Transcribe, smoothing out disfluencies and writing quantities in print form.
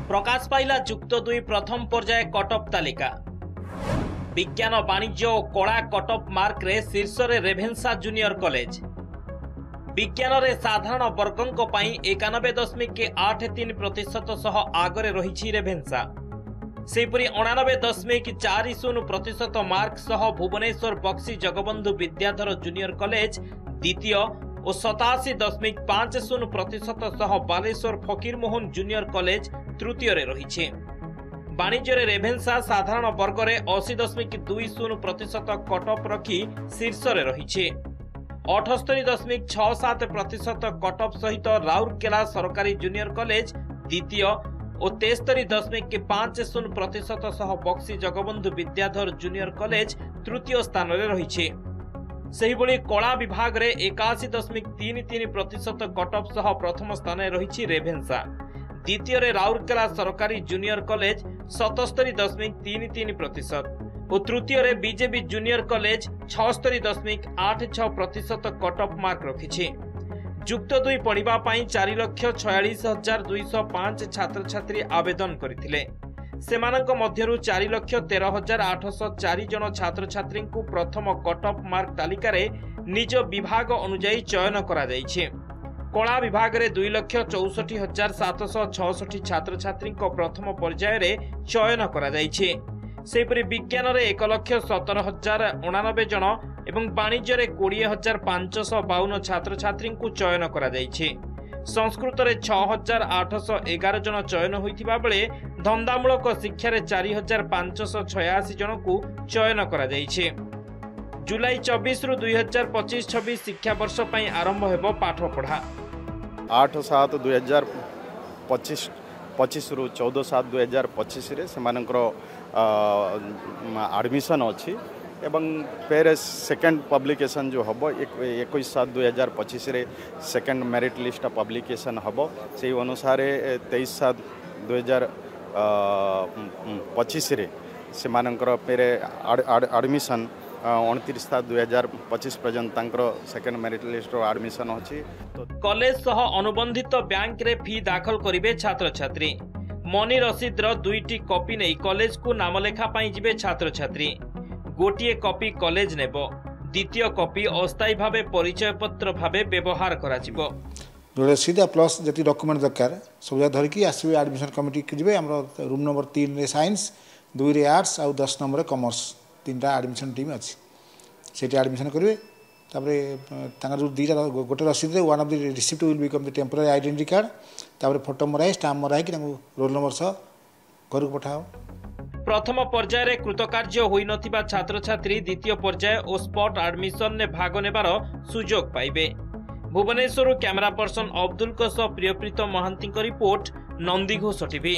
प्रकाश पाइला युक्त 2 प्रथम पर्याय कटअप तालिका। विज्ञान वाणिज्य और कला कटअप मार्क रे शीर्ष रे रेभेन्सा जूनियर कॉलेज। विज्ञान रे साधारण वर्गों पई 91.83% सह आगरे रही रेभेन्सा। सेपरी 89.40% मार्क सह भुवनेश्वर बक्सी जगबंधु विद्याधर जूनियर कॉलेज द्वितीय और 87.50% सह बालेश्वर फकीरमोहन जूनियर कॉलेज तृतीय रे रही। वाणिज्य रे रेभेन्सा साधारण वर्ग रे 80.20% कटअप रखी शीर्ष रे रही। 78.67% कटअप सहित राउरकेला सरकारी जूनियर कॉलेज द्वितीय और 73.50% सह बक्सी जगबंधु विद्याधर जूनियर कॉलेज तृतीय स्थान रे रही। सेहिभଳି कला विभाग रे 81.33% कटअप सह प्रथम स्थान रे रही रेभेन्सा। द्वितीय रे राउरकेला सरकारी जूनियर कॉलेज 77.33% और तृतीय रे BJP junior college 76.86% cutoff mark रखी। युक्त 2 पढ़िबा पई 4,46,205 छात्र छात्री आवेदन करथिले। सेमानक मध्यरु 4,13,804 जन छात्र छात्री को प्रथम कटअप मार्क तालिका रे निज विभाग अनुଯାयी चयन करा जायछि। कला विभाग रे 2,64,766 छात्र छात्री को प्रथम पर्याय रे चयन करा जायछि। सेपरि विज्ञान रे 1,17,099 जन एवं वाणिज्य रे 20,552 छात्र छात्री को चयन करा जायछि। संस्कृत रे 6,811 जन चयन होइथिबा बेले धंदामूलक शिक्षा रे 4,586 जन को चयन करा जायछि। जुलाई 24 रु 2025-26 शिक्षा वर्ष पई आरंभ हेबो पाठ पढ़ा। 8/7/2025 रु 14/7/2025 रे सेमानकर एडमिशन अछि एवं फिर सेकेंड पब्लिकेशन जो हम 21/7/2025 रे सेकेंड मेरिट लिस्ट पब्लिकेशन हम से अनुसार 23/7/2025 रे सेमानकर फिर एडमिशन 29/7/2025 पर्यंत सेकेंड मेरिट लिस्ट एडमिशन अछि। कॉलेज सह अनुबंधित बैंक रे फी दाखल करिवे छात्र छात्री। मनी रसीद रो 2टी कॉपी नै कॉलेज को नामलेखा पई जिवे छात्र छात्री। गोटिए कॉपी कॉलेज नेबो, द्वितीय कॉपी अस्थायी भावे परिचय पत्र भावे व्यवहार करा जिवो। रसीद प्लस जति डॉक्यूमेंट दरकार सब धरिकी आसबे एडमिशन कमिटी जिवे। हमर रूम नंबर 3 रे साइंस, 2 रे आर्ट्स और 10 नंबर रे कॉमर्स 3टा एडमिशन टीम अछि। सेठी एडमिशन करिवे। तापरे तांगर जो दीटा गोटे रसीद रे one of the receipt will become the temporary identity card. तापरे फोटो मराई स्टाम्प मराई कि रोल नंबर सह घर को पठाओ। प्रथम पर्याय रे कृतकार्य होई नथिबा छात्र छात्री द्वितीय पर्याय और स्पॉट एडमिशन ने भाग नेबार सुजोग पाइबे। Bhubaneswar camera person Abdul Priyapreet Mohanty report, Nandighosh TV.